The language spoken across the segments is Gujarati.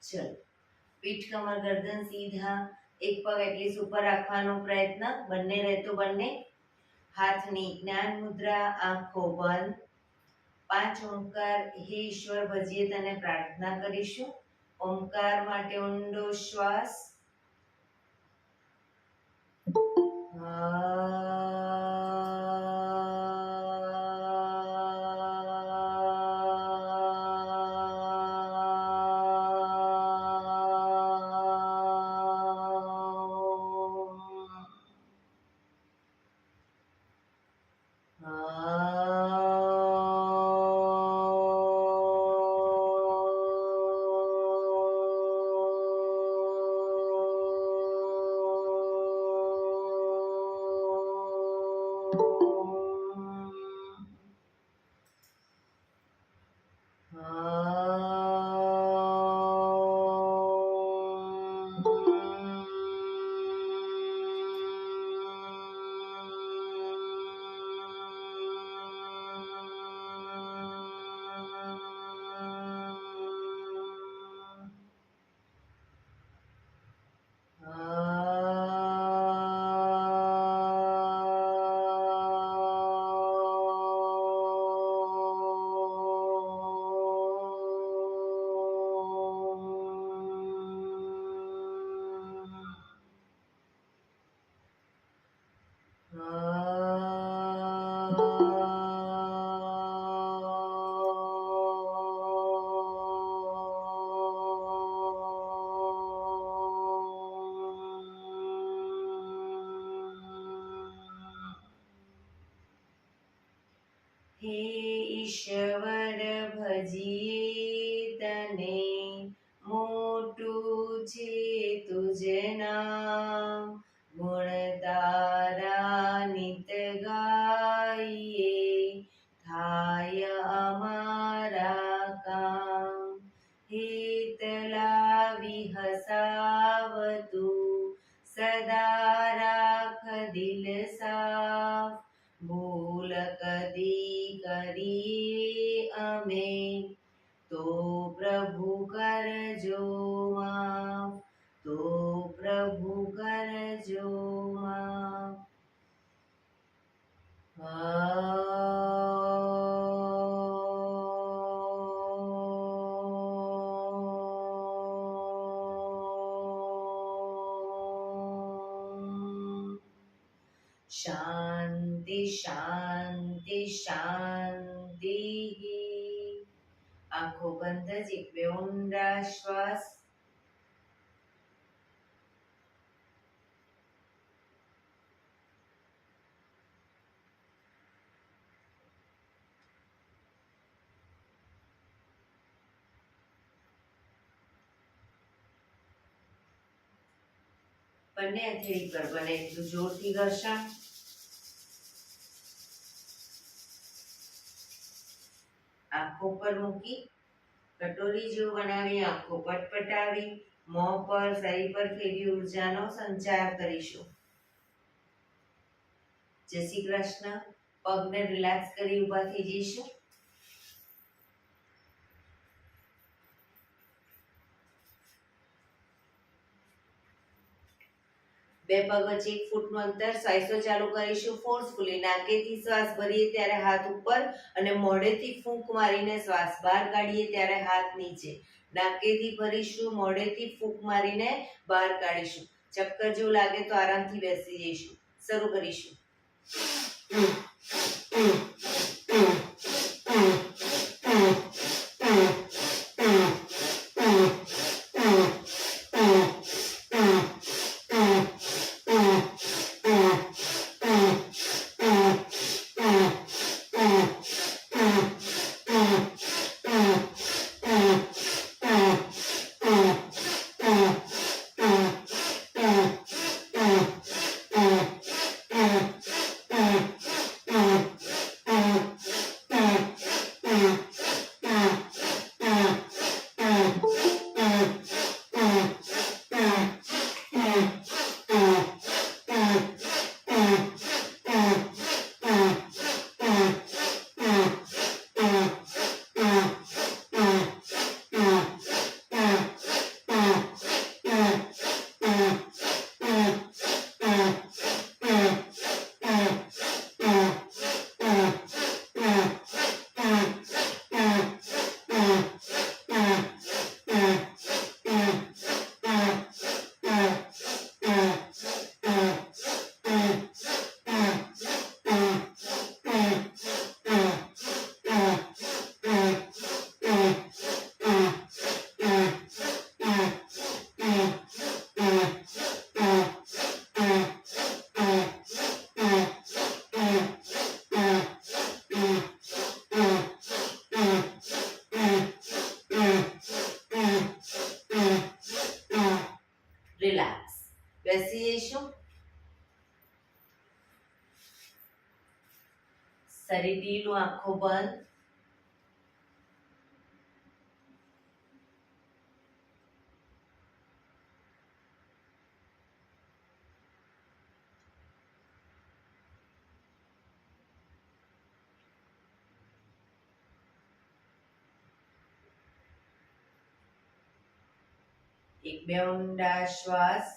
ચલો, પીઠ કમર ગરદન સીધા, એક પગ એટલીસ્ટ ઉપર રાખવાનો પ્રયત્ન, બંને રહેતો બંને. હાથની જ્ઞાન મુદ્રા, આંખો બંધ. 5 ઓમકાર હે ઈશ્વર ભજીએ તને પ્રાર્થના કરીશું. ઓમકાર માટે ઊંડો શ્વાસ. હે ઈશ્વર ભજીએ તને, મોટું છે તુજ નામ. ગુણ તારા નિત ગાઈએ, થાય અમારા કામ. હિત લાવી હસાવતું, સદા રાખ દિલ સાફ. ભૂલ કદી કરીએ અમે, તો પ્રભુ કરજો માફ. તો પ્રભુ કરજો માફ. શાંતિ શાંતિ શાંતિ. આંખો બંધ જ એક બે ઊંડા શ્વાસ. બંને હથેળી પર બને એટલું જોરથી ઘર્ષણ. આંખો પર મૂકી કટોરી જેવું બનાવી આંખો પટપટાવી, મોં પર શરીર પર ફેરવી ઉર્જાનો સંચાર કરીશું. જય શ્રી કૃષ્ણ. પગને રિલેક્સ કરી ઊભા થઈ જઈશું. બે પગ વચ્ચે 1 ફૂટનું અંતર. શ્વાસો ચાલુ કરીશું ફોર્સફુલી. નાકેથી શ્વાસ ભરીએ ત્યારે હાથ ઉપર અને મોઢેથી ફૂંક મારીને શ્વાસ બહાર કાઢીએ ત્યારે હાથ નીચે. નાકેથી ભરીશું, મોઢેથી ફૂંક મારીને બહાર કાઢીશું. ચક્કર જેવું લાગે તો આરામથી બેસી જઈશું. શરૂ કરીશું. ફરી ઢીલું, આંખો બંધ. એક બે ઊંડા શ્વાસ.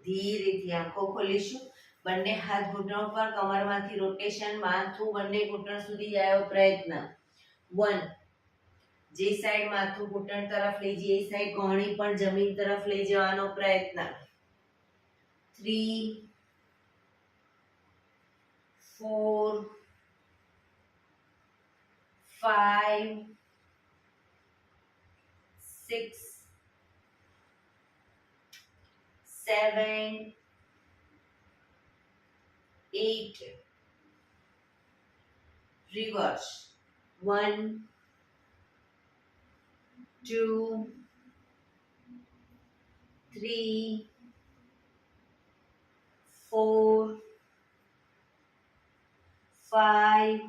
ધીરેથી આંખો ખોલીશું. બંને હાથ ઘૂંટણો પર, કમરમાંથી રોટેશન, માથું બંને ઘૂંટણ સુધી જાય એવો પ્રયત્ન. 1. જે સાઈડ માથું ઘૂંટણ તરફ લઈ જઈએ એ સાઈડ કોહણી પણ જમીન તરફ લઈ જવાનો પ્રયત્ન. 3 4 5 6 7 8 reverse. 1 2 3 4 5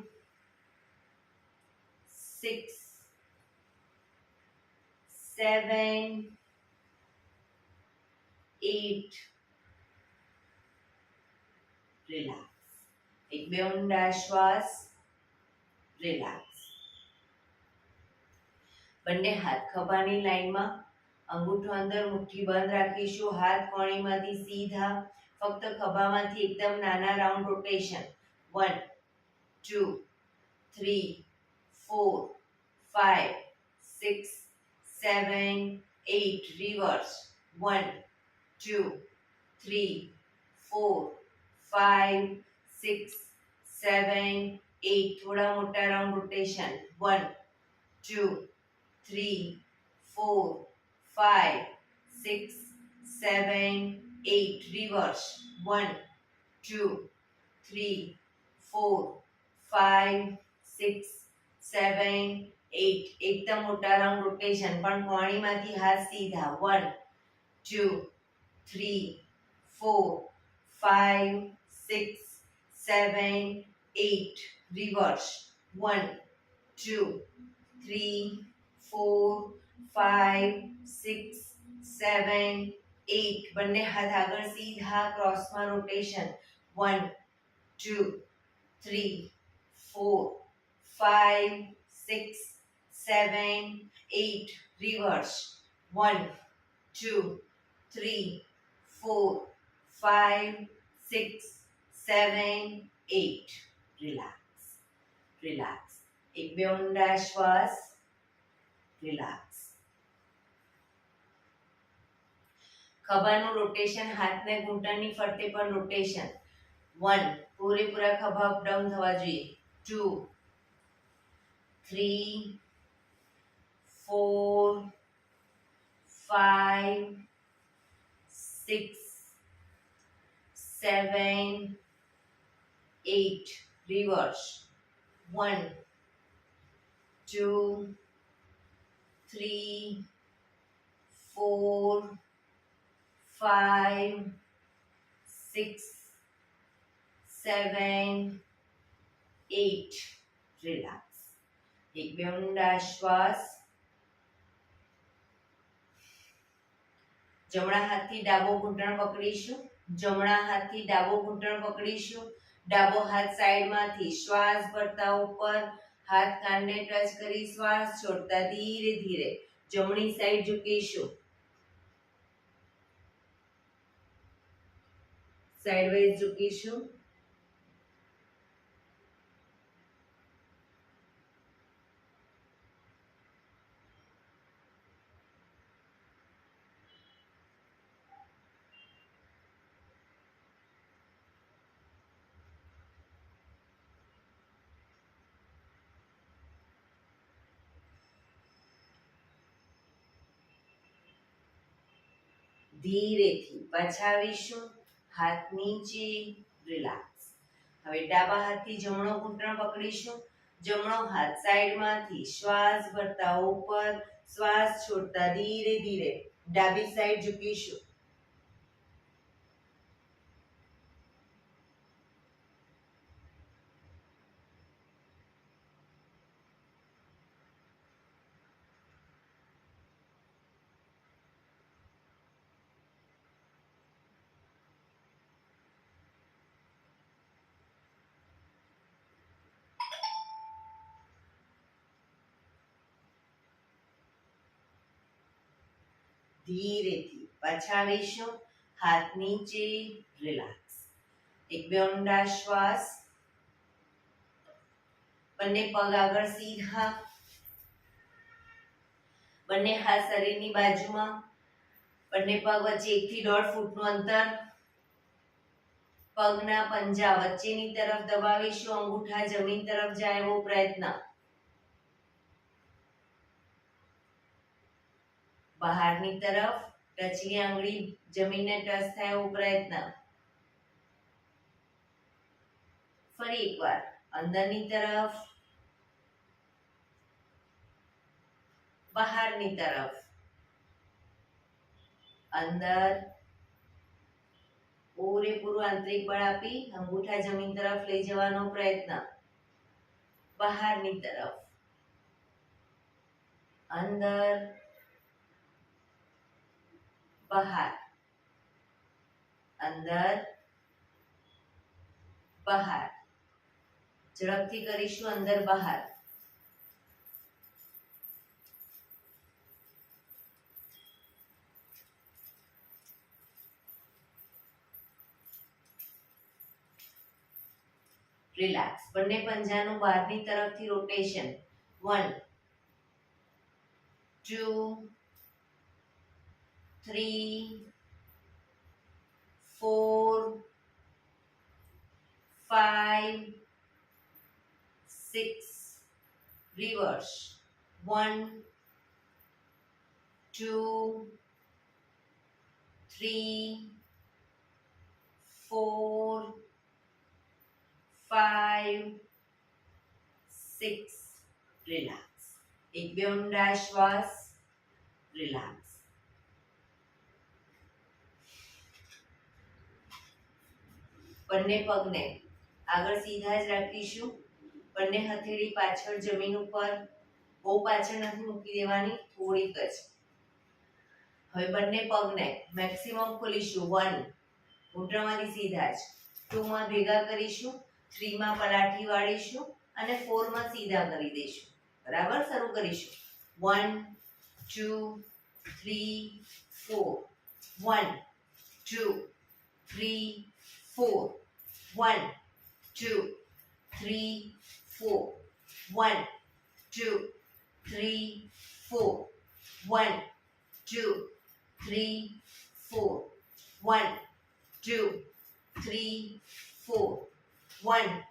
6 7 8 રિલેક્સ. એક બે ઊંડા શ્વાસ. રિલેક્સ. બંને હાથ ખભાની લાઈનમાં, અંગૂઠો અંદર, મુઠ્ઠી બંધ રાખીશું. હાથ કોણીમાંથી સીધા, ફક્ત ખભામાંથી એકદમ નાના રાઉન્ડ રોટેશન. 1 2 3 4 5 6 7 8 રિવર્સ. 1 2 3 4 5 6 7 8 થોડા મોટા રાઉન્ડ રોટેશન. 1 2 3 4 5 6 7 8 reverse. 1 2 3 4 5 6 7 8 એકદમ મોટા રાઉન્ડ રોટેશન, પણ કોણીમાંથી હાથ સીધા. 1 2 3 4 5 6 7 8 reverse. 1 2 3 4 5 6 7 8 બંને હાથ આગળ સીધા, ક્રોસમાં રોટેશન. 1 2 3 4 5 6 7 8 reverse. 1 2 3 4 5 6 7 8 રિલેક્સ. રિલેક્સ. એક બે ઊંડા શ્વાસ. રિલેક્સ. ખભાનું રોટેશન, હાથને ઘૂંટણની ફરતે પણ રોટેશન. 1 પૂરેપૂરા ખભા અપ ડાઉન થવા જોઈએ. 2 3 4 5 6 7 8 reverse. 1 2 3 4 5 6 7 8 રિલેક્સ. એક બે ઊંડા શ્વાસ. જમણા હાથથી ડાબો ઘૂંટણ પકડીશું. જમણા હાથથી ડાબો ઘૂંટણ પકડીશું. ડાબો હાથ સાઈડમાંથી, શ્વાસ ભરતા ઉપર, હાથ કાનને ટચ કરી શ્વાસ છોડતા ધીરે ધીરે જમણી સાઈડ ઝૂકીશું. સાઈડવાઇઝ ઝૂકીશું. ધીરેથી પાછા આવીશું, હાથ નીચે, રિલેક્સ. હવે ડાબા હાથથી જમણો ઘૂંટણ પકડીશું, જમણો હાથ સાઈડમાંથી શ્વાસ ભરતા ઉપર, શ્વાસ છોડતા ધીરે ધીરે ડાબી સાઈડ ઝૂકીશું. ધીરેથી પાછા આવીશું, હાથ નીચે, રિલેક્સ. એક બે ઊંડા શ્વાસ. બંને પગ આગળ સીધા, બંને હાથ શરીરની બાજુમાં, બંને પગ વચ્ચે 1 થી 1.5 ફૂટનું અંતર. પગના પંજા વચ્ચેની તરફ દબાવીશું, અંગૂઠા જમીન તરફ જાય એવો પ્રયત્ન. બહારની તરફ ટચની આંગળી જમીનને ટચ થાય એવો પ્રયત્ન. ફરી એકવાર અંદરની તરફ, બહારની તરફ. અંદર પૂરેપૂરું આંતરિક બળ આપી અંગૂઠા જમીન તરફ લઈ જવાનો પ્રયત્ન. બહારની તરફ, અંદર, બહાર, અંદર, બહાર. ઝડપથી કરીશું, અંદર બહાર. રિલેક્સ. બંને પંજાનું બહારની તરફથી રોટેશન. 1 2 3 4 5 6. રિવર્સ. 1 2 3 4 5 6. રિલેક્સ. એક બે ઊંડા શ્વાસ. રિલેક્સ. બંને પગને આગળ સીધા જ રાખીશું, બંને હથેળી પાછળ જમીન ઉપર, બહુ પાછળ નથી મૂકી દેવાની, થોડીક જ. હવે બંને પગને મેક્સિમમ ખોલીશું. 1 ઘૂંટણમાંથી સીધા જ, 2 માં ભેગા કરીશું, 3 માં પલાઠી વાળીશું અને 4 માં સીધા કરી દઈશું. બરાબર, શરૂ કરીશું. 1 2 3 4. 1 2 3 4. 1 2 3 4. 1 2 3 4. 1 2 3 4. 1 2 3 4. 1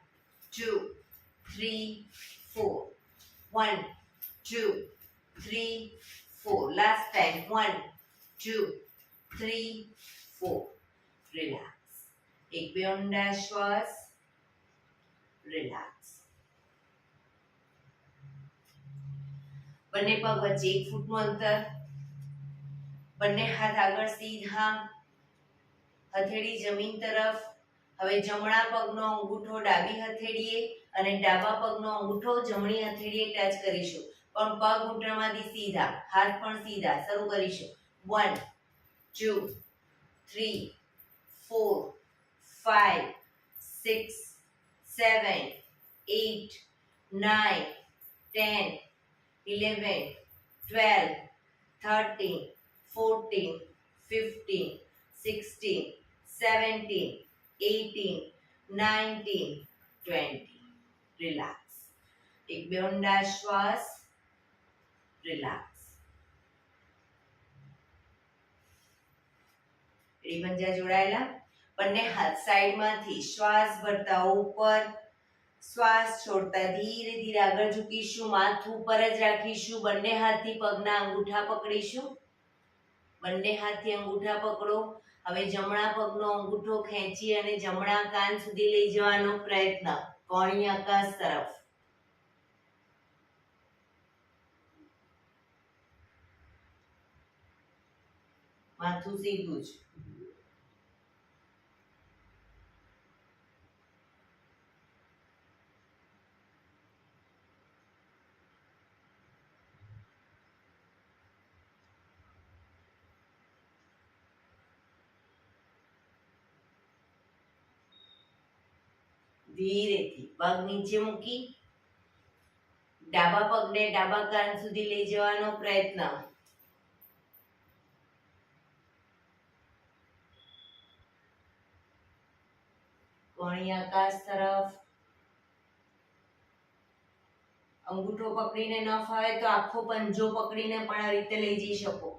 2 3 4. 1 2 3 4. Last time. 1 2 3 4. Relax. એક બે ઊંડા શ્વાસ. રિલેક્સ. બંને પગ વચ્ચે 1 ફૂટનું અંતર. બંને હાથ આગળ સીધા, હથેળી જમીન તરફ. હવે જમણા પગનો અંગૂઠો ડાબી હથેળીએ અને ડાબા પગનો અંગૂઠો જમણી હથેળીએ ટચ કરીશું, પણ પગ ઘૂંટણમાંથી સીધા, હાથ પણ સીધા. શરૂ કરીશું. 1 2 3 4 5 6 7 8 9 10 11 12 13 14 15 16 17 18 19 20. રિલેક્સ. એક બે ઊંડા શ્વાસ. રિલેક્સ. એડી પંજા જોડાયેલા. બંને હાથ સાઈડમાંથી શ્વાસ ભરતા ઉપર, શ્વાસ છોડતા ધીરે ધીરે આગળ ઝૂકીશું, માથું ઉપર જ રાખીશું, બંને હાથથી પગના અંગૂઠા પકડીશું. બંને હાથથી અંગૂઠા પકડો. હવે જમણા પગનો અંગૂઠો ખેંચી અને જમણા કાન સુધી લઈ જવાનો પ્રયત્ન, કોણી આકાશ તરફ. માથું સીધું જ. ધીરેથી પગ નીચે મૂકી ડાબા પગને ડાબા કાન સુધી લઈ જવાનો પ્રયત્ન. કોણી આકાશ તરફ. અંગૂઠો પકડીને ન ફાવે તો આખો પંજો પકડીને પણ આ રીતે લઈ જઈ શકો.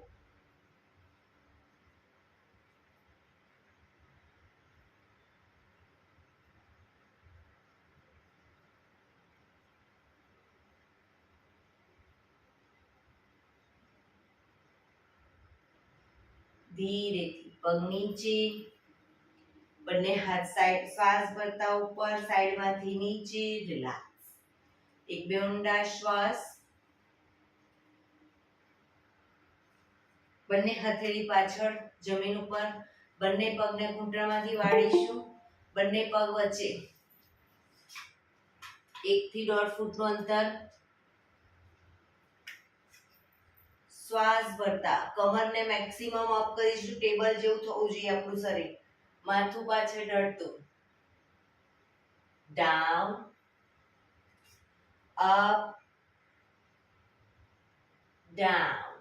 ધીરેથી પગ નીચે, બંને હાથ સાઈડ, શ્વાસ ભરતા ઉપર, સાઈડમાંથી નીચે, રિલેક્સ. એક બે ઊંડા શ્વાસ. બંને હથેળી પાછળ જમીન ઉપર, બંને પગને ઘૂંટણમાંથી વાળીશું. બંને પગ વચ્ચે 1 થી 1.5 ફૂટનું અંતર. શ્વાસ ભરતા કમરને મેક્સિમમ અપ કરીશું, ટેબલ જેવું થવું જોઈએ આપણું શરીર. માથું પાછળ ઢળતું. Down, up, down,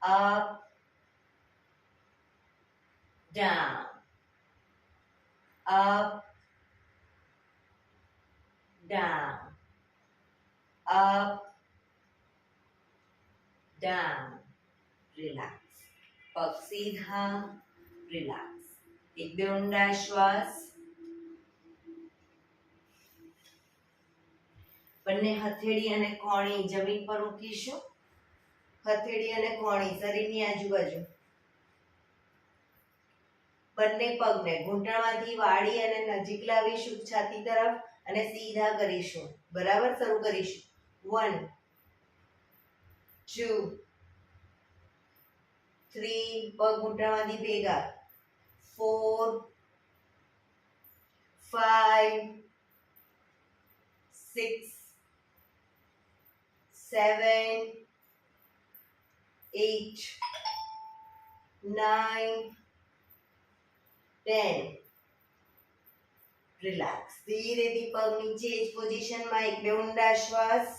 up, down, up, down, up, down. Relax. પગ સીધા, રિલેક્સ. એક બે ઊંડા શ્વાસ. બંને હથેળી અને કોણી જમીન પર મૂકીશું. હથેળી અને કોણી શરીરની આજુબાજુ. બંને પગને ઘૂંટણમાંથી વાળી અને નજીક લાવીશું છાતી તરફ અને સીધા કરીશું. બરાબર, શરૂ કરીશું. 1 2 3, પગ ઘૂંટણમાંથી ભેગા. 4 5 6 7 8 9 10. રિલેક્સ. ધીરેથી પગ નીચે જ પોઝિશનમાં. એક બે ઊંડા શ્વાસ.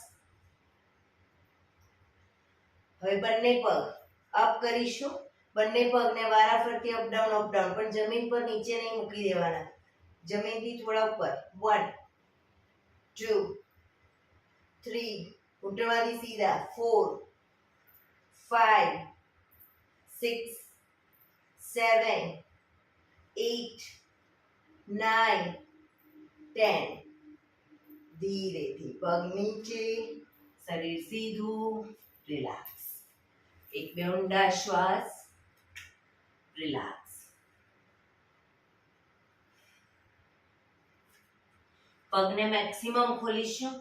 હવે બંને પગ અપ કરીશું. બંને પગને વારાફરતી અપડાઉન અપડાઉન, પણ જમીન પર નીચે નહીં મૂકી દેવાના, જમીનથી થોડા ઉપર. 1 2 3, ઘૂંટણમાંથી સીધા. 4 5 6 7 8 9 10. ધીરેથી પગ નીચે, શરીર સીધું, રિલેક્સ. એક બે ઊંડા શ્વાસ. રિલેક્સ. પગને મેક્સિમમ ખોલીશું.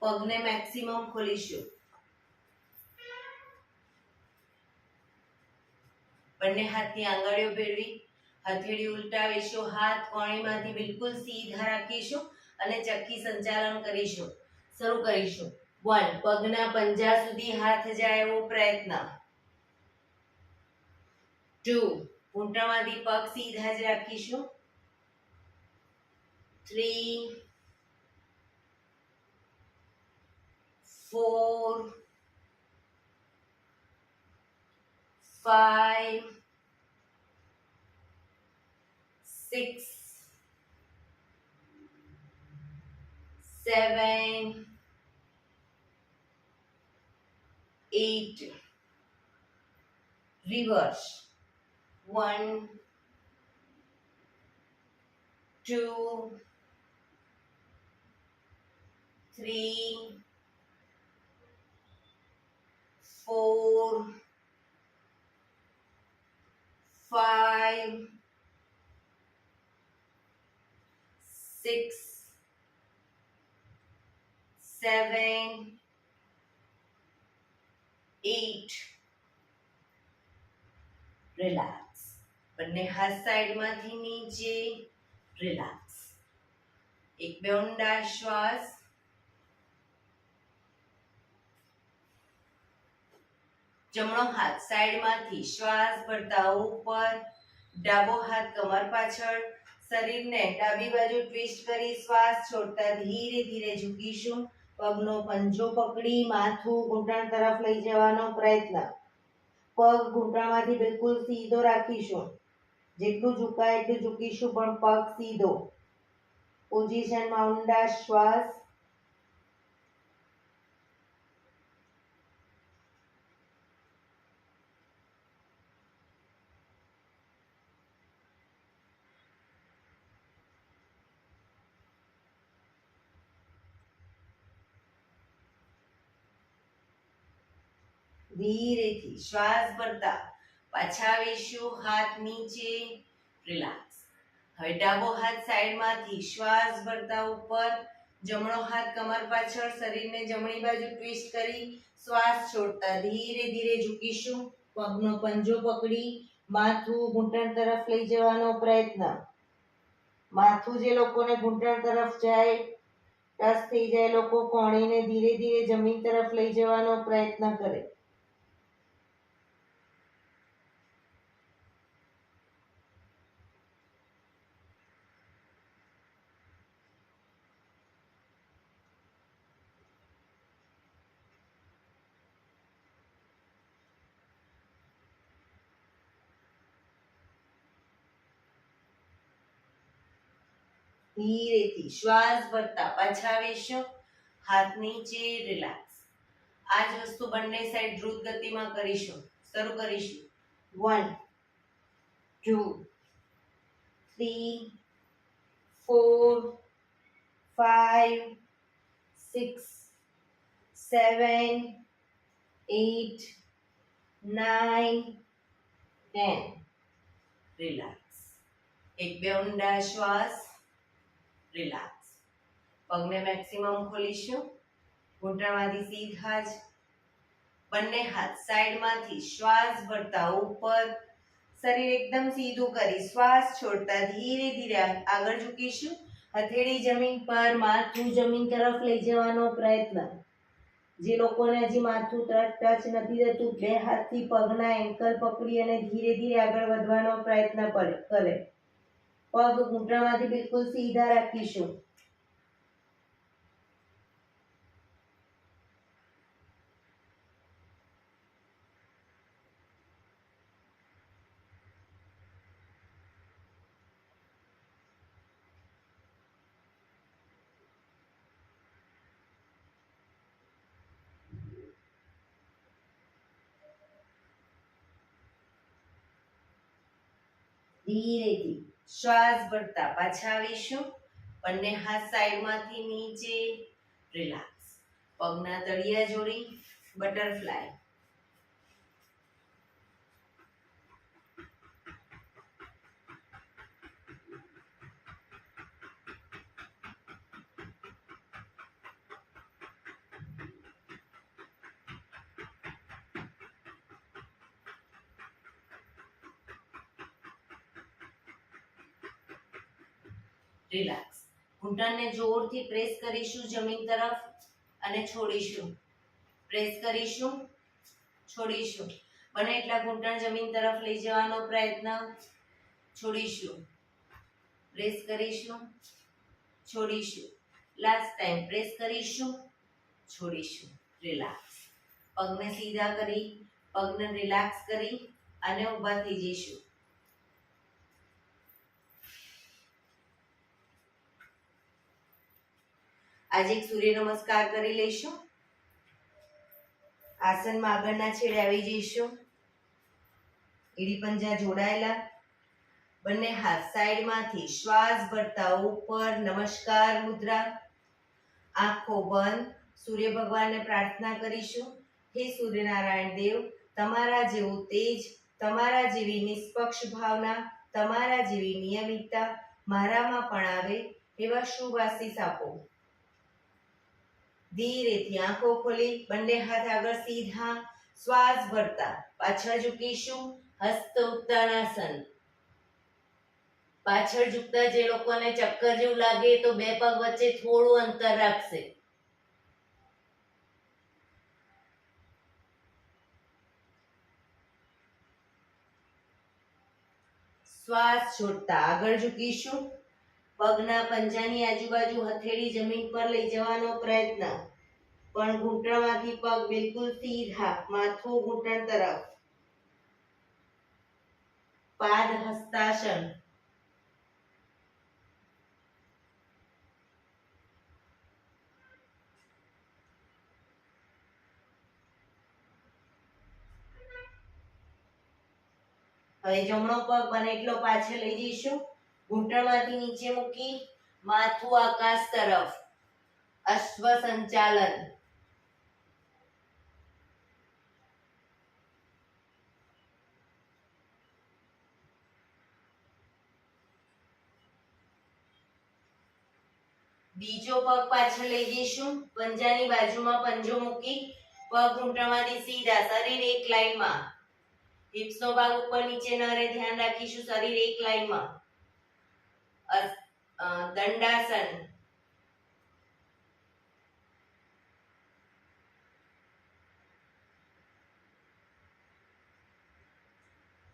પગને મેક્સિમમ ખોલીશું. બંને હાથની આંગળીઓ ભેળવી, હથેળી ઉલટાવીશું. હાથ કોણીમાંથી બિલકુલ સીધા રાખીશું અને ચક્કી સંચાલન કરીશું. શરૂ કરીશું. 1, પગના પંજા સુધી હાથ જાય એવો પ્રયત્ન. 2, ઘૂંટણમાંથી પગ સીધા જ રાખીશું. 3 4 5 6 7 8. Reverse. 1 2 3 4 5 6 7 8 રિલેક્સ. બંને હાથ સાઈડમાંથી નીચે રિલેક્સ. એક બે ઊંડા શ્વાસ. જમણો હાથ સાઈડમાંથી શ્વાસ ભરતા ઉપર, ડાબો હાથ કમર પાછળ, શરીરને ડાબી બાજુ ટ્વિસ્ટ કરી શ્વાસ છોડતા ધીરે ધીરે ઝૂકીશું. પગનો પંજો પકડી માથું ઘૂંટણ તરફ લઈ જવાનો પ્રયત્ન. પગ ઘૂંટણમાંથી બિલકુલ સીધો રાખીશું. જેટલું ઝુકાય એટલું ઝૂકીશું, પણ પગ સીધો. પોઝિશનમાં ઊંડા શ્વાસ. ધીરેથી શ્વાસ ભરતા પાછા આવીશું. હાથ નીચે રિલેક્સ. હવે ડાબો હાથ સાઈડમાંથી શ્વાસ ભરતા ઉપર, જમણો હાથ કમર પાછળ, શરીરને જમણી બાજુ ટ્વિસ્ટ કરી શ્વાસ છોડતા ધીરે ધીરે ઝૂકીશું. પગનો પંજો પકડી માથું ઘૂંટણ તરફ લઈ જવાનો પ્રયત્ન. માથું જે લોકોને ઘૂંટણ તરફ જાય, ટચ થઈ જાય, લોકો કોણીને ધીરે ધીરે જમીન તરફ લઈ જવાનો પ્રયત્ન કરે. ધીરેથી શ્વાસ ભરતા પાછા આવીશું. હાથ નીચે રિલેક્સ. આ જ વસ્તુ બંને સાઈડ દ્રુત ગતિમાં કરીશું. શરૂ કરીશું. 1 2 3 4 5 6 7 8 9 10. રિલેક્સ. એક બે ઊંડા શ્વાસ. રિલેક્સ. પગને મેક્સિમમ ખોલીશું. ઘૂંટણમાંથી સીધા જ. બંને હાથ સાઈડમાંથી શ્વાસ ભરતા ઉપર, શરીર એકદમ સીધું કરી શ્વાસ છોડતા ધીરે ધીરે આગળ ઝૂકીશું. હથેળી જમીન પર, માથું જમીન તરફ લઈ જવાનો પ્રયત્ન. જે લોકોને હજી માથું ટચ નથી થતું, બે હાથથી પગના એન્કલ પકડી અને ધીરે ધીરે આગળ વધવાનો પ્રયત્ન કરે. પગ ઘૂંટણમાંથી બિલકુલ સીધા રાખીશું. ધીરેથી શ્વાસ ભરતા પાછા આવીશું. બંને હાથ સાઈડમાંથી નીચે રિલેક્સ. પગના તળિયા જોડી બટરફ્લાય. રિલેક્સ. ઘૂંટણને જોરથી પ્રેસ કરીશું જમીન તરફ અને છોડીશું. પ્રેસ કરીશું, છોડીશું. બને એટલા ઘૂંટણ જમીન તરફ લઈ જવાનો પ્રયત્ન. છોડીશું. પ્રેસ કરીશું, છોડીશું. લાસ્ટ ટાઈમ પ્રેસ કરીશું, છોડીશું. રિલેક્સ. પગને સીધા કરી, પગને રિલેક્સ કરી અને ઊભા થઈ જઈશું. આજે એક સૂર્ય નમસ્કાર કરી લઈશું. આસનમાં આગળના છેડે આવી જઈશું. એડી પંજા જોડાયેલા. બંને હાથ સાઈડમાંથી શ્વાસ ભરતા ઉપર, નમસ્કાર મુદ્રા. આંખો બંધ. સૂર્ય ભગવાનને પ્રાર્થના કરીશું. હે સૂર્યનારાયણ દેવ, તમારા જેવું તેજ, તમારા જેવી નિષ્પક્ષ ભાવના, તમારા જેવી નિયમિતતા મારામાં પણ આવે એવા શુભ આશીષ આપો. ધીરેથી આંખો ખોલી બંને હાથ આગળ સીધા, શ્વાસ ભરતા પાછળ ઝૂકીશું. હસ્ત ઉત્તાનાસન. પાછળ ઝૂકતા જે લોકોને ચક્કર જેવું લાગે તો બે પગ વચ્ચે થોડું અંતર રાખશે. શ્વાસ છોડતા આગળ ઝૂકીશું. પગના પંજાની આજુબાજુ હથેળી જમીન પર લઈ જવાનો પ્રયત્ન, પણ ઘૂંટણમાંથી પગ બિલકુલ સીધા, માથું ઘૂંટણ તરફ. પાદ હસ્તાસન. હવે જમણો પગ બને એટલો પાછળ લઈ જઈશું. ઘૂંટણમાંથી નીચે મૂકી માથું આકાશ તરફ. અશ્વ સંચાલન. બીજો પગ પાછળ લઈ જઈશું. પંજાની બાજુમાં પંજો મૂકી પગ ઘૂંટણમાંથી સીધા, શરીર એક લાઈનમાં. હિપ્સનો ભાગ ઉપર નીચે ન રહે ધ્યાન રાખીશું. શરીર એક લાઈનમાં. દંડાસન.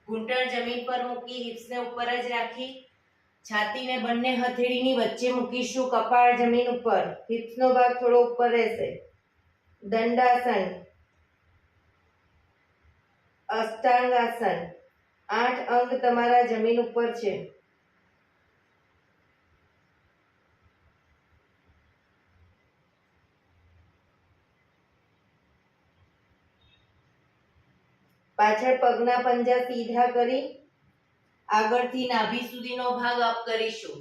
ઘૂંટણ જમીન પર મૂકી હિપ્સને ઉપર જ રાખી છાતીને બંને હથેળીની વચ્ચે મૂકીશું. કપાળ જમીન ઉપર, હિપ્સનો ભાગ થોડો ઉપર રહેશે. દંડાસન. અષ્ટાંગાસન. 8 અંગ તમારા જમીન ઉપર છે. પાછળ પગના પંજા સીધા કરી આગળથી નાભી સુધીનો ભાગ અપ કરીશું.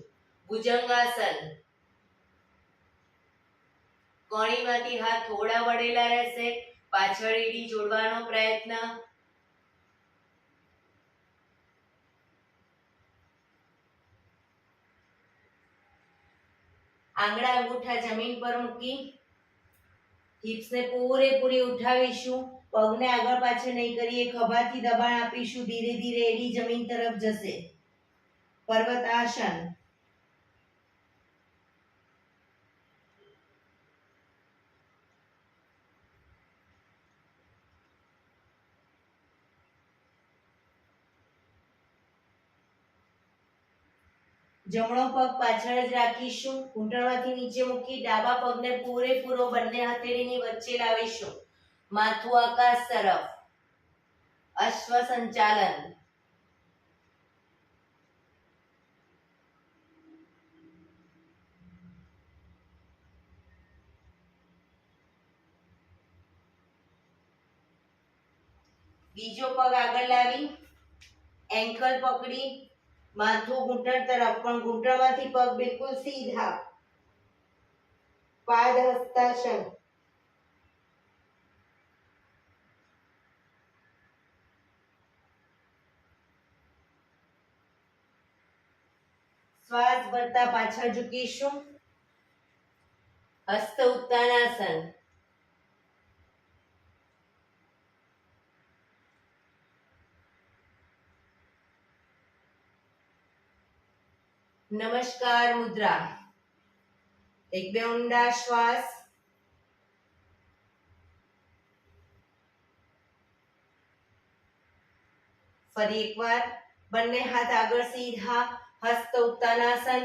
ભુજંગાસન. કોણીમાંથી હાથ થોડા વળેલા રહેશે. પાછળ એડી જોડવાનો પ્રયત્ન. આંગળા અંગૂઠા જમીન પર મૂકી હિપ્સને પૂરેપૂરી ઉઠાવીશું. પગને આગળ પાછળ નહીં કરીએ, ખભાથી દબાણ આપીશું. ધીરે ધીરે એડી જમીન તરફ જશે. પર્વતાસન. જમણો પગ પાછળ જ રાખીશું. ઘૂંટણમાંથી નીચે મૂકી ડાબા પગને પૂરેપૂરો બંને હથેળીની વચ્ચે લાવીશું. માથું આકાશ તરફ. અશ્વ સંચાલન. બીજો પગ આગળ લાવી એન્કલ પકડી માથું ઘૂંટણ તરફ, પણ ઘૂંટણમાંથી પગ બિલકુલ સીધા. પાદ હસ્તાસન. શ્વાસ ભરતા પાછળ ઝૂકીશું. હસ્ત ઉત્તાનાસન. નમસ્કાર મુદ્રા. એક બે ઊંડા શ્વાસ. ફરી એકવાર બંને હાથ આગળ સીધા. હસ્ત ઉત્તાનાસન.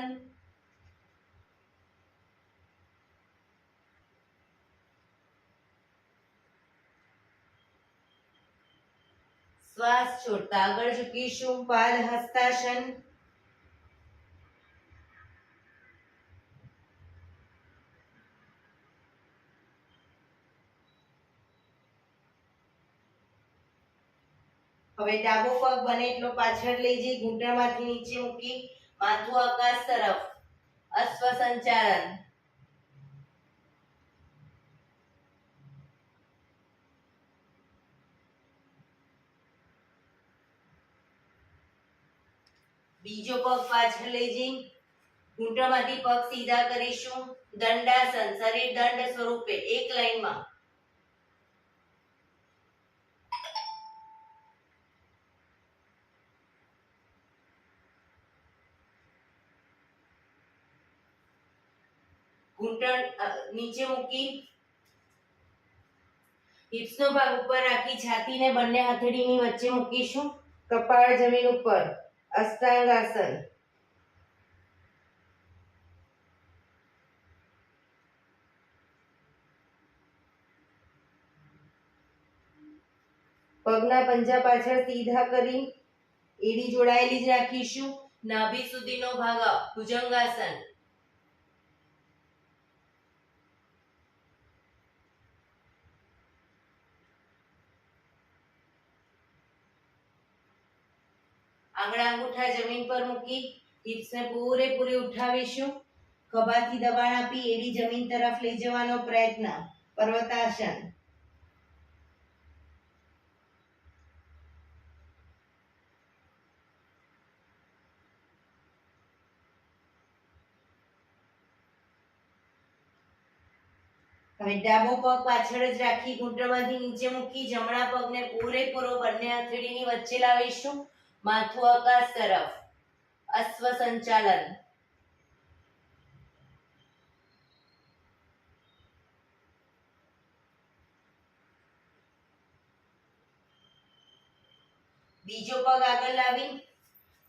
શ્વાસ છોડતા આગળ ઝૂકીશું. પાદ હસ્તાસન. હવે ડાબો પગ બને એટલો પાછળ લઈ જઈ ઘૂંટણમાંથી નીચે મૂકી માથું આકાશ તરફ. અશ્વ સંચાલન. બીજો પગ પાછળ લઈ જઈ ઘૂંટણમાંથી પગ સીધા કરીશું. દંડાસન, શરીર દંડ સ્વરૂપે એક લાઈનમાં. ઘૂંટણ નીચે મૂકી હિપ્સનો ભાગ ઉપર રાખી છાતીને બંને હથેળીની વચ્ચે મૂકીશું. કપાળ જમીન ઉપર. અષ્ટાંગાસન. પગના પંજા પાછળ સીધા કરી એડી જોડાયેલી જ રાખીશું. નાભી સુધીનો ભાગ ભુજંગાસન. આંગળા અંગૂઠા જમીન પર મૂકી હિપ્સને પૂરેપૂરી ઉઠાવીશું. ખભાથી દબાણ આપી એડી જમીન તરફ લઈ જવાનો પ્રયત્ન. પર્વતાસન. હવે ડાબો પગ પાછળ જ રાખી ઘૂંટણમાંથી નીચે મૂકી જમણા પગને પૂરેપૂરો બંને હથેળીની વચ્ચે લાવીશું. માથું આકાશ તરફ. અશ્વ સંચાલન. બીજો પગ આગળ લાવી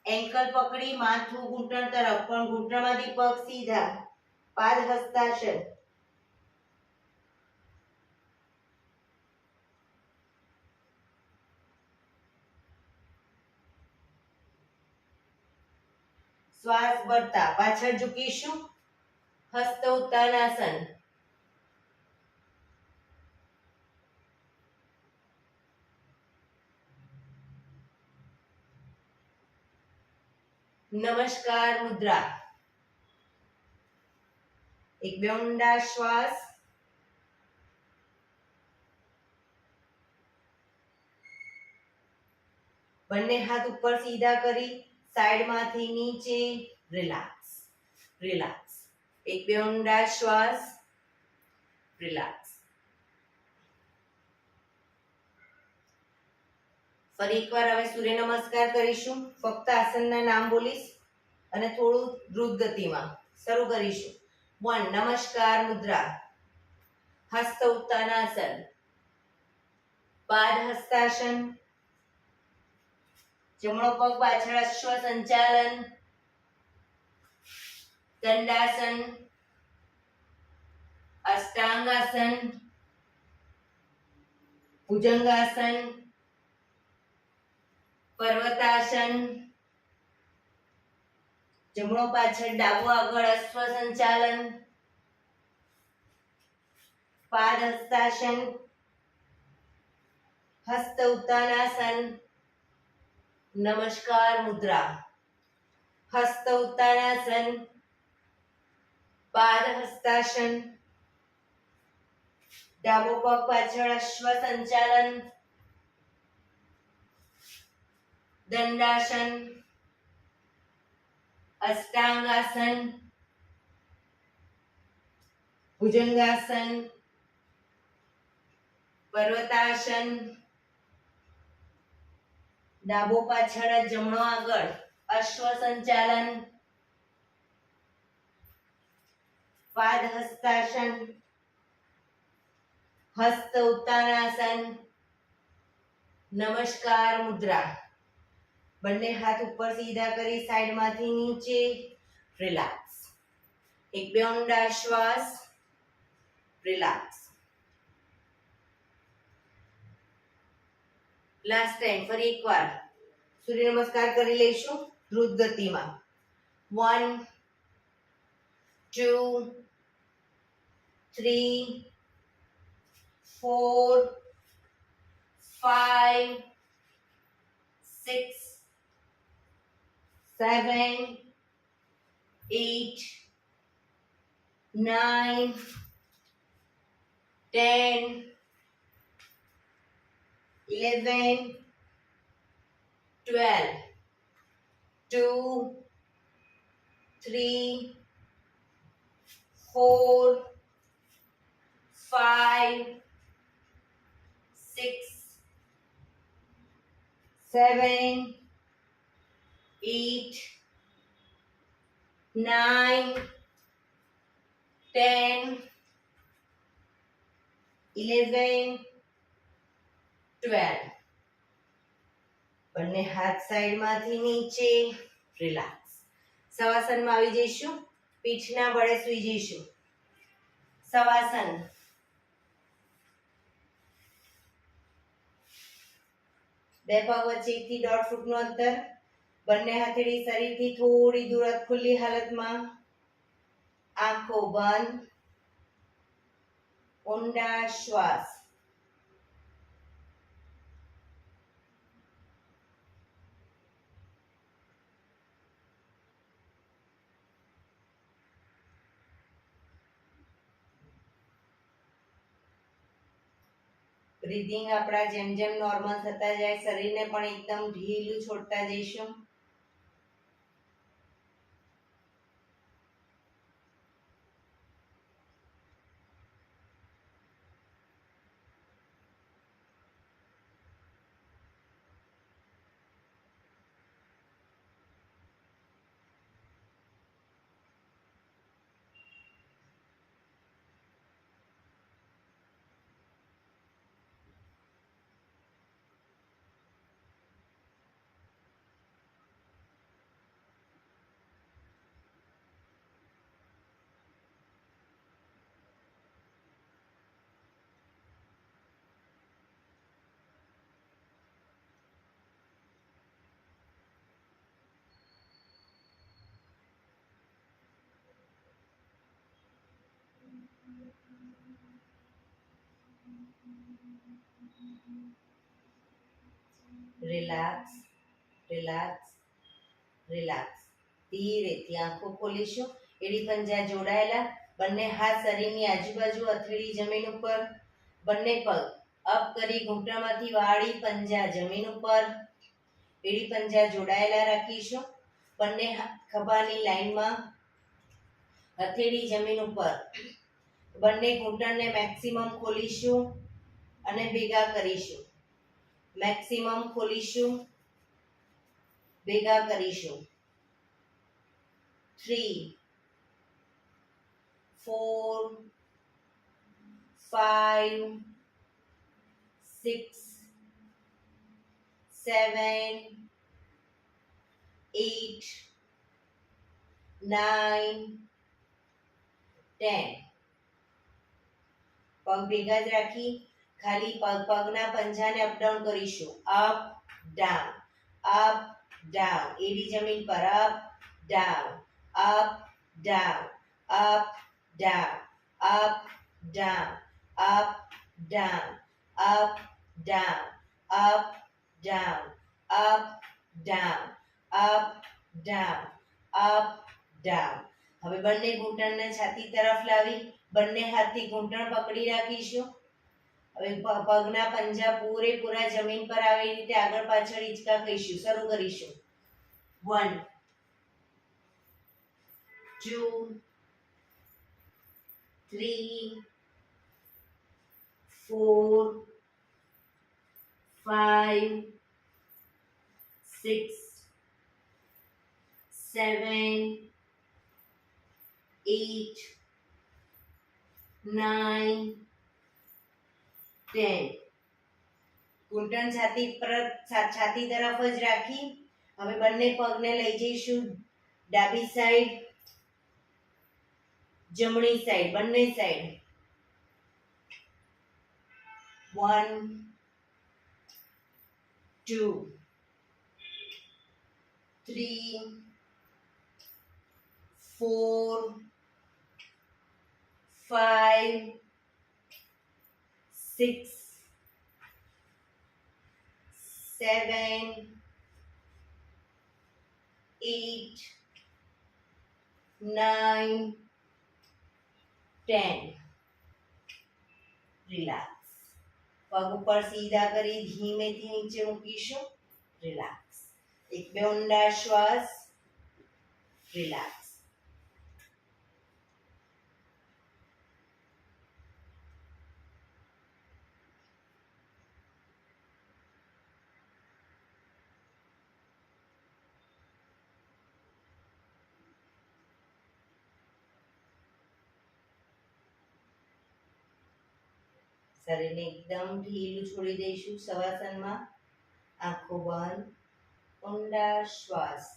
એન્કલ પકડી માથું ઘૂંટણ તરફ, પણ ઘૂંટણમાંથી પગ સીધા. પાદ હસ્તાસન. શ્વાસ ભરતા પાછળ ઝૂકીશું. હસ્ત ઉત્તાનાસન. નમસ્કાર મુદ્રા. એક બે ઊંડા શ્વાસ. બંને હાથ ઉપર સીધા કરી સાઈડમાંથી નીચે. Relax, relax. એક બે ઊંડા શ્વાસ. રિલેક્સ. ફરી એકવાર હવે સૂર્ય નમસ્કાર કરીશું. ફક્ત આસનના નામ બોલીશ અને થોડું દ્રુત ગતિમાં શરૂ કરીશું. 1. નમસ્કાર મુદ્રા. હસ્ત ઉત્તાનાસન. પાદ હસ્તાસન. જમણો પગ પાછળ અશ્વ સંચાલન. દંડાસન. અષ્ટાંગાસન. ભુજંગાસન. પર્વતાસન. જમણો પાછળ ડાબો આગળ અશ્વ સંચાલન. પાદ હસ્તાસન. હસ્ત ઉત્તાનાસન. નમસ્કાર મુદ્રા. હસ્ત ઉત્તાનાસન. પાદ હસ્તાસન. ડાબો પગ પાછળ અશ્વ સંચાલન. દંડાસન. અષ્ટાંગાસન. ભુજંગાસન. પર્વતાસન. ડાબો પાછળ જમણો આગળ અશ્વ સંચાલન. પાદ હસ્તાસન. હસ્ત ઉત્તાનાસન. નમસ્કાર મુદ્રા. બંને હાથ ઉપર સીધા કરી સાઈડમાંથી નીચે. રિલેક્સ. એક બે ઊંડા શ્વાસ. રિલેક્સ. લાસ્ટ ટાઈમ ફરી એકવાર સૂર્ય નમસ્કાર કરી લઈશું દ્રુત ગતિમાં. 1 2 3 4 5 6 7 8 9 10 11 12 2 3 4 5 6 7 8 9 10 11 12 બંને હાથ સાઈડમાંથી નીચે રિલેક્સ શવાસનમાં આવી જઈશું પીઠના બળે સૂઈ જઈશું શવાસન બે પગ વચ્ચે 1 થી 1.5 ફૂટનું અંતર બંને હથેળી શરીરથી થોડી દૂર ખુલ્લી હાલતમાં આંખો બંધ ઊંડા શ્વાસ બ્રીધિંગ આપણા જેમ જેમ નોર્મલ થતા જાય શરીરને પણ એકદમ ઢીલું છોડતા જઈશું રિલેક્સ રિલેક્સ રિલેક્સ ધીરેથી આંખો ખોલીશું એડી પંજા જોડાયેલા બંને હાથ શરીરની આજુબાજુ હથેળી જમીન ઉપર બંને પગ અપ કરી ઘૂંટણમાંથી વાળી પંજા જમીન ઉપર એડી પંજા જોડાયેલા રાખીશું બંને ખભાની લાઈનમાં હથેળી જમીન ઉપર બંને ઘૂંટણને મેક્સિમમ ખોલીશું અને ભેગા કરીશું મેક્સિમમ ખોલીશું ભેગા કરીશું 3 4 5 6 7 8 9 10 પગ ભેગા જ રાખી ખાલી પગના પંજાને અપ ડાઉન કરીશું અપ ડાઉન એડી જમીન પર up down up down up down up down up down up down up down up down up down up down હવે બંને ઘૂંટણને છાતી તરફ લાવી બંને હાથથી ઘૂંટણ પકડી રાખીશું હવે પગના પંજા પૂરેપૂરા જમીન પર આવે એ રીતે આગળ પાછળ હિંચકા કહીશું શરૂ કરીશું 1 2 3 4 5 6 7 8 9 10 ઘૂંટણ છાતી તરફ જ રાખી હવે બંને પગને લઈ જઈશું ડાબી સાઈડ જમણી સાઈડ બંને સાઈડ 1 2 3 4 5 6 7 8 9 10 રિલેક્સ પગ ઉપર સીધા કરી ધીમેથી નીચે મૂકીશું રિલેક્સ એક બે ઊંડા શ્વાસ રિલેક્સ. શરીરને એકદમ ઢીલું છોડી દઈશું શવાસનમાં. આંખો બંધ, ઊંડા શ્વાસ.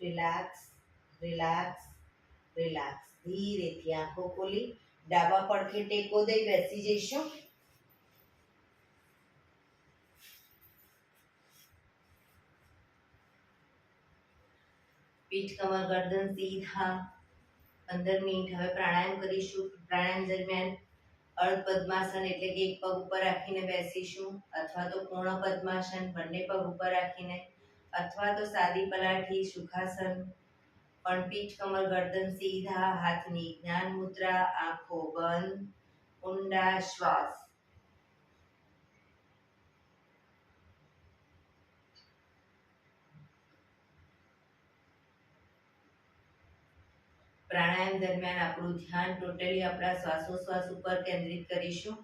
Relax, relax, relax. ધીરેથી આંખો ખોલી ડાબા પડખે ટેકો દઈ બેસી જઈશું. પીઠ, કમર, ગરદન સીધા. 15 મિનિટ હવે પ્રાણાયામ કરીશું. પ્રાણાયામ દરમિયાન અર્ધ પદ્માસન એટલે કે એક પગ ઉપર રાખીને બેસીશું, અથવા તો પૂર્ણ પદ્માસન બંને પગ ઉપર રાખીને, અથવા તો સાદી પલાઠી સુખાસન. પણ પીઠ, કમર, ગરદન સીધા, હાથની જ્ઞાન મુદ્રા, આંખો બંધ, ઊંડા શ્વાસ. પ્રાણાયામ દરમિયાન આપણું ધ્યાન ટોટલી આપણા શ્વાસોશ્વાસ ઉપર કેન્દ્રિત કરીશું.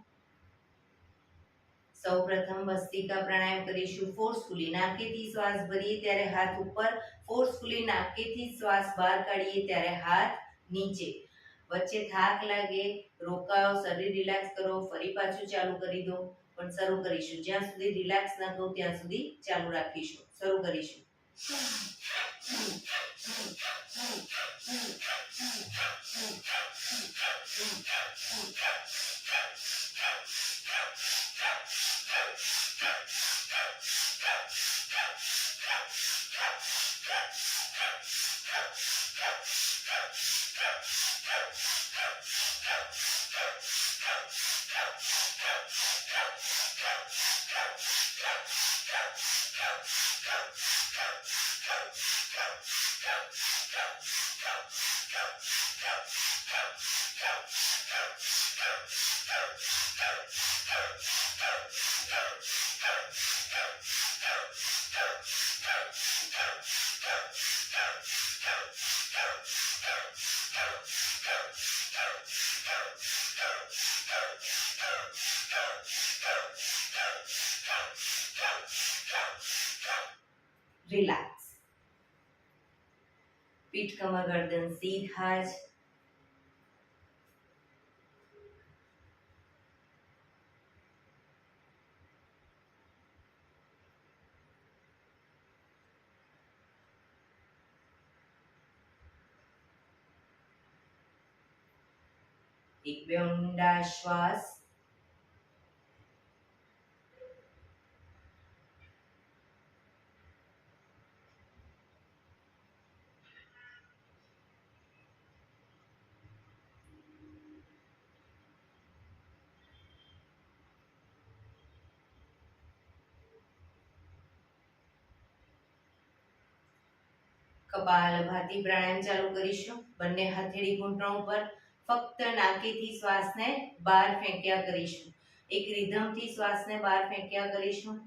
સૌપ્રથમ ભસ્ત્રિકા પ્રાણાયામ કરીશું. ફોર્સફુલી નાકેથી શ્વાસ ભરીએ ત્યારે હાથ ઉપર, ફોર્સફુલી નાકેથી શ્વાસ બહાર કાઢીએ ત્યારે હાથ નીચે. વચ્ચે થાક લાગે, રોકાઓ, શરીર રિલેક્સ કરો, ફરી પાછું ચાલુ કરી દો. પણ શરૂ કરીશું. જ્યાં સુધી રિલેક્સ ન થવું ત્યાં સુધી ચાલુ રાખીશું. શરૂ કરીશું. રિલેક્સ. પીઠ, કમર, ગરદન સીધા જ. એક બે ઊંડા શ્વાસ. કપાલભાતિ પ્રાણાયામ ચાલુ કરીશું. બંને હથેળી ઘૂંટણ ઉપર. ફક્ત નાકેથી શ્વાસને બહાર ફેંક્યા કરીશું. એક રિધમથી શ્વાસને બહાર ફેંક્યા કરીશું.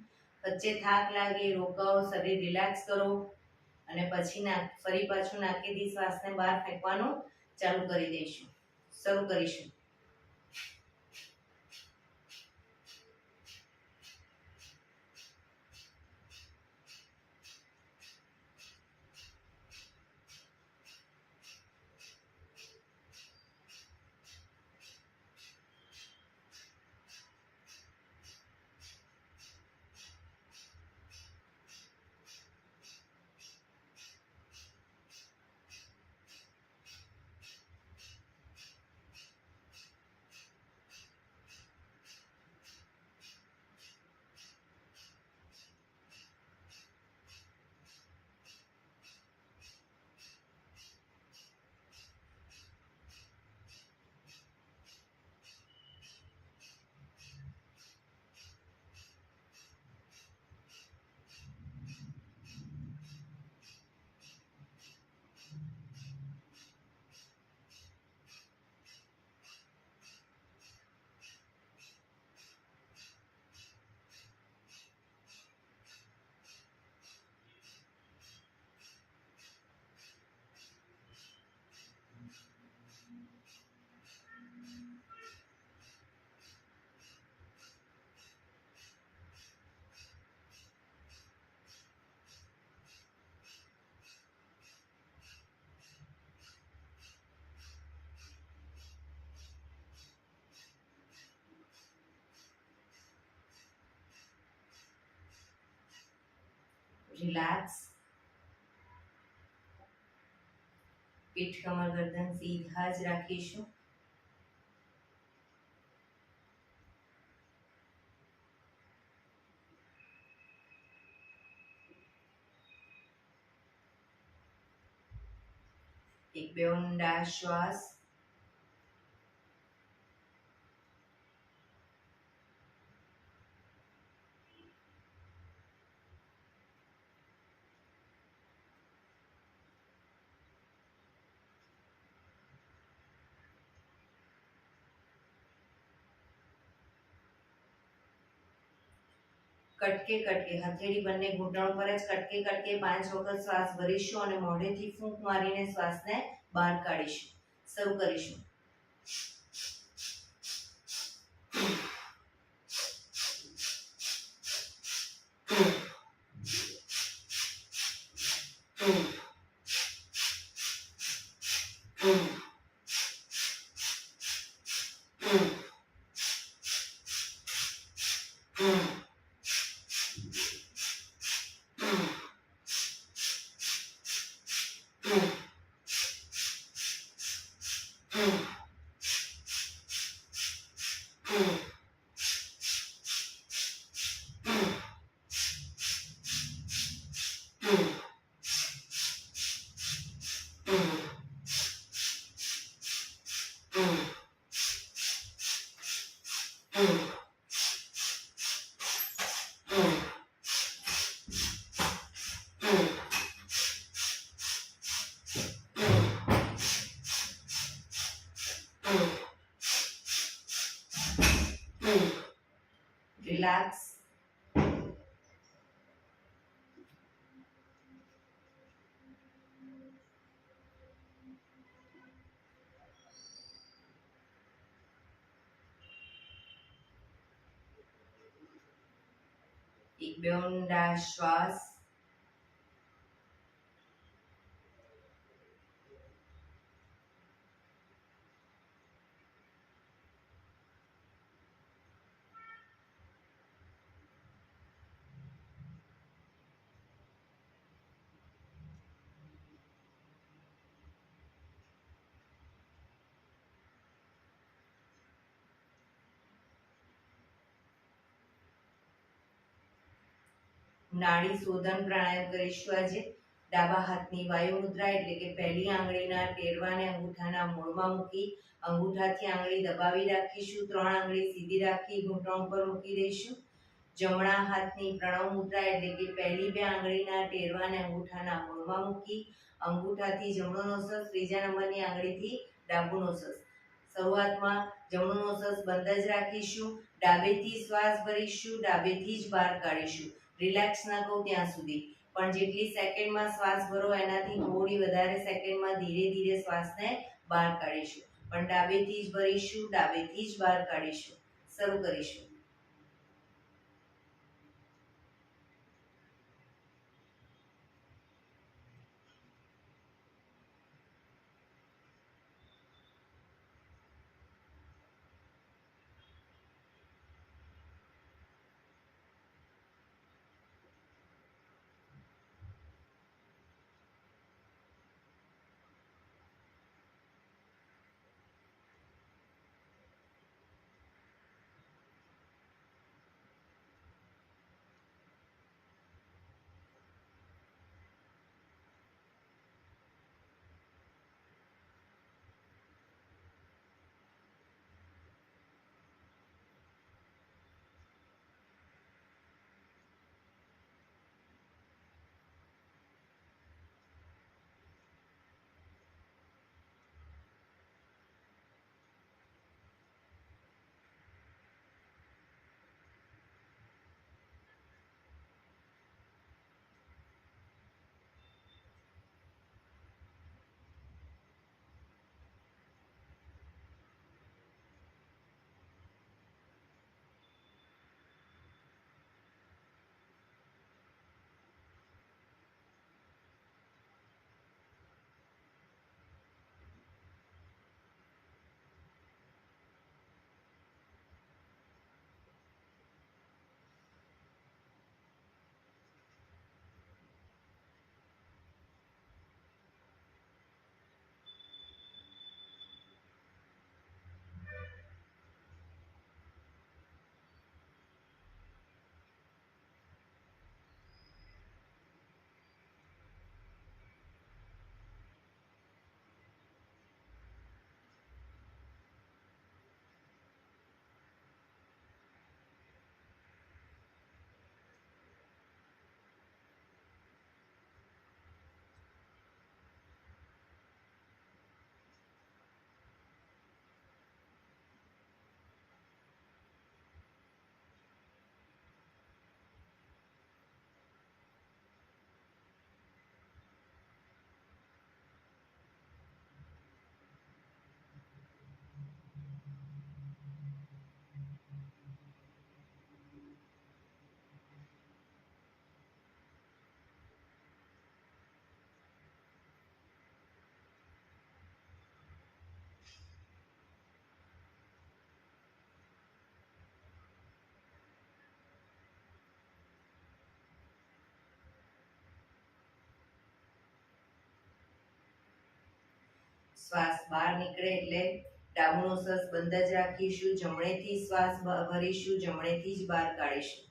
વચ્ચે થાક લાગે, રોકાઓ, શરીર રિલેક્સ કરો અને પછી ફરી પાછું નાકેથી શ્વાસને બહાર ફેંકવાનું ચાલુ કરી દઈશું. શરૂ કરીશું. રિલેક્સ. પીઠ કમર ગરદન સીધા જ રાખીશું. એક બે ઊંડા શ્વાસ. કટકે કટકે હથેળી બંને ઘૂંટણ પર જ કટકે કટકે 5 વખત શ્વાસ ભરીશું અને મોઢેથી ફૂંક મારીને શ્વાસને બહાર કાઢીશું. શરૂ કરીશું. રિલેક્સ. એક બે ઊંડા શ્વાસ. નાડી શોધન પ્રાણાયામ કરીશું આજે. ડાબા હાથની વાયુ મુદ્રા એટલે કે પહેલી આંગળીના ટેરવાને અંગૂઠાના મૂળમાં મૂકી અંગૂઠાથી આંગળી દબાવી રાખીશું. 3 આંગળી સીધી રાખી ઘૂંટણ પર મૂકી દઈશું. જમણા હાથની પ્રણવ મુદ્રા એટલે કે પહેલી 2 આંગળીના ટેરવાને અંગૂઠાના મૂળમાં મૂકી અંગૂઠાથી જમણો નોસસ, ત્રીજા નંબરની આંગળીથી ડાબુ નોસસ. શરૂઆતમાં જમણો નોસસ બંધ જ રાખીશું. ડાબેથી શ્વાસ ભરીશું, ડાબેથી જ બહાર કાઢીશું. રિલેક્સ ના કહું ત્યાં સુધી, પણ જેટલી સેકન્ડમાં શ્વાસ ભરો એનાથી થોડી વધારે સેકન્ડમાં ધીરે ધીરે શ્વાસને બહાર કાઢીશું. પણ ડાબેથી જ ભરીશું, ડાબેથી જ બહાર કાઢીશું. શરૂ કરીશું. શ્વાસ બહાર નીકળે એટલે ડાબુનો શ્વાસ બંધ જ રાખીશું, જમણેથી શ્વાસ ભરીશું, જમણેથી જ બહાર કાઢીશું.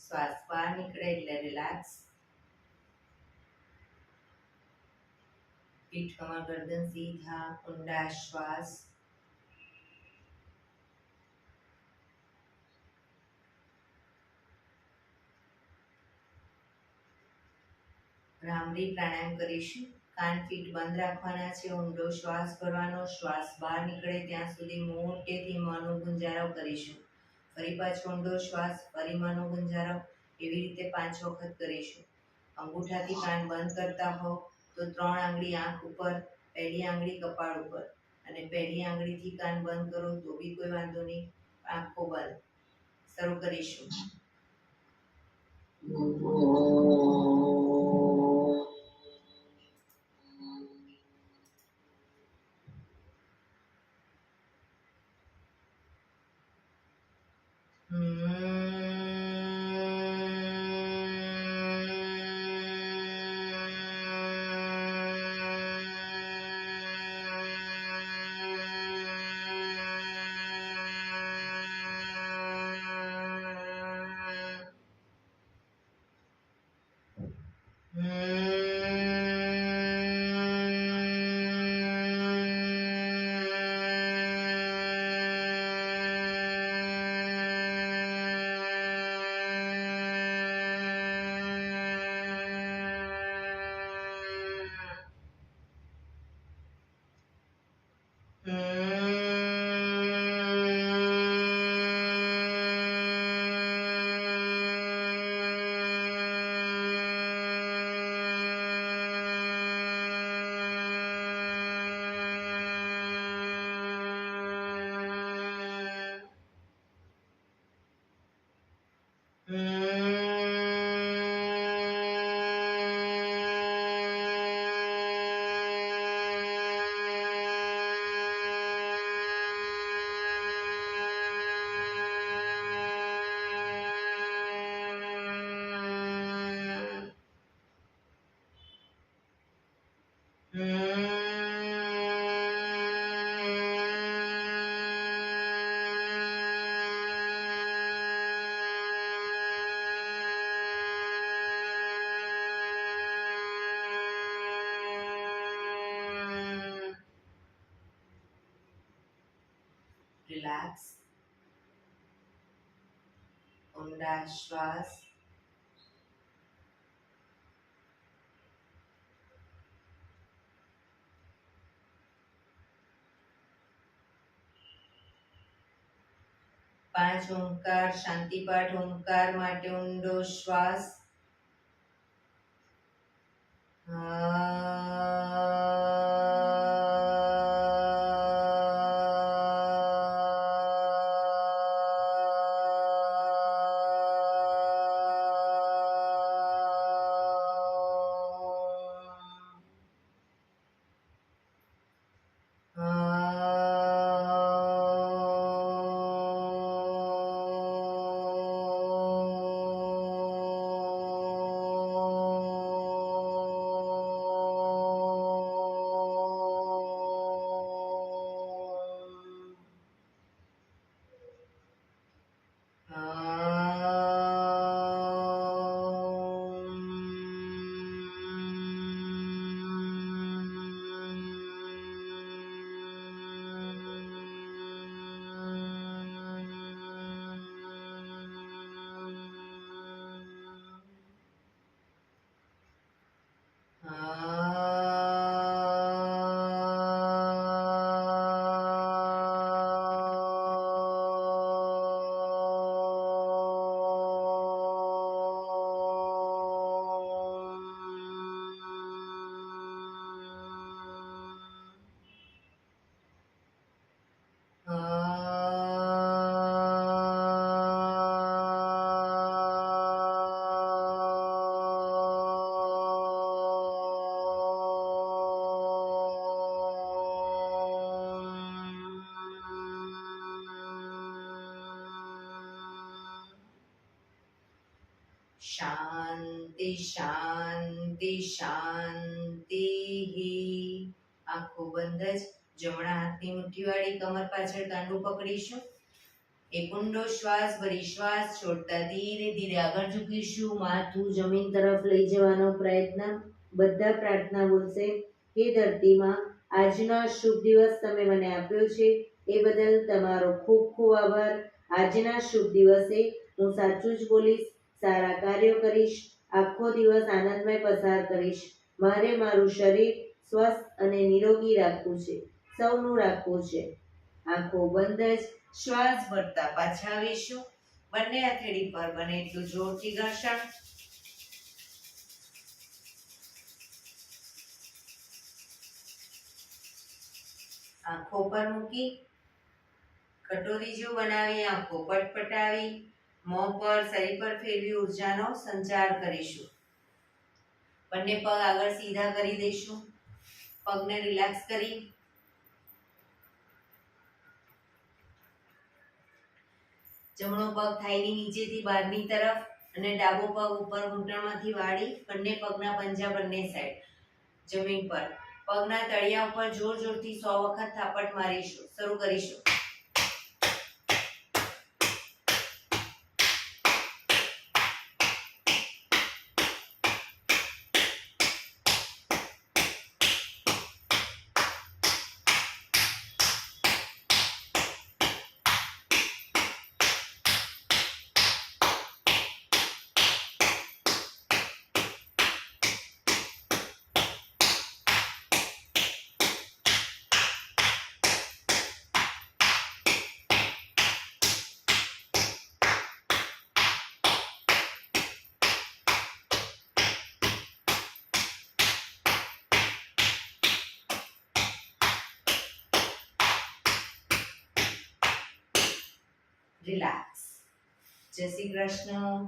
શ્વાસ બહાર નીકળે એટલે રિલેક્સ. પીઠ કમર ગરદન સીધા, ઊંડા શ્વાસ. ભ્રામરી પ્રાણાયામ કરીશું. કાન પીઠ બંધ રાખવાના છે, ઊંડો શ્વાસ ભરવાનો, શ્વાસ બહાર નીકળે ત્યાં સુધી મોટેથી મોંનો ગુંજારો કરીશું. ફરી પાછો ઊંડો શ્વાસ, ફરી મોંનો ગુંજારો, એવી રીતે 5 વખત કરીશું. અંગૂઠાથી કાન બંધ કરતા હો તો 3 આંગળી આંખ ઉપર, પહેલી આંગળી કપાળ ઉપર, અને પહેલી આંગળીથી કાન બંધ કરો તો બી કોઈ વાંધો નહીં. આંખો બંધ. શરૂ કરીશું. રિલેક્સ. ઊંડા શ્વાસ. પાંચ ઓમકાર શાંતિપાઠ ઓમકાર માટે ઊંડો શ્વાસ. શાંતિ શાંતિ શાંતિ. આંખો બંધ જ. જમણા હાથની મુઠ્ઠી વાળી કમર પાછળ કાંડું પકડીશું. એક ઊંડો શ્વાસ ભરી શ્વાસ છોડતા ધીરે ધીરે આગળ ઝૂકીશું. માથું જમીન તરફ લઈ જવાનો પ્રયત્ન. બધા પ્રાર્થના બોલશે. હે ધરતીમાં, આજનો શુભ દિવસ તમે મને આપ્યો છે એ બદલ તમારો ખૂબ ખૂબ આભાર. આજના શુભ દિવસે હું સાચું જ બોલીશ, સારા કાર્યો કરીશ, આખો દિવસ આનંદમય પસાર કરીશ. મારે મારું શરીર સ્વસ્થ અને નિરોગી રાખવું છે, સૌનું રાખવું છે. આંખો બંધ જ શ્વાસ ભરતા પાછા આવીશું. બંને હથેળી પર બને એટલું જોરથી ઘર્ષણ. આંખો પર મૂકી કટોરી જેવું બનાવી આંખો પટપટાવી મોં પર શરીર પર ફેરવી ઉર્જાનો સંચાર કરીશું. બંને પગ આગળ સીધા કરી દઈશું. પગને રિલેક્સ કરી જમણો પગ થાઈની નીચેથી બહારની તરફ અને ડાબો પગ ઉપર ઘૂંટણમાંથી વાળી બંને પગના પંજા બંને સાઈડ જમીન પર. પગના તળિયા ઉપર જોર જોરથી 100 વખત થાપટ મારીશું. શરૂ કરીશું. રિલેક્સ. જય શ્રી કૃષ્ણ.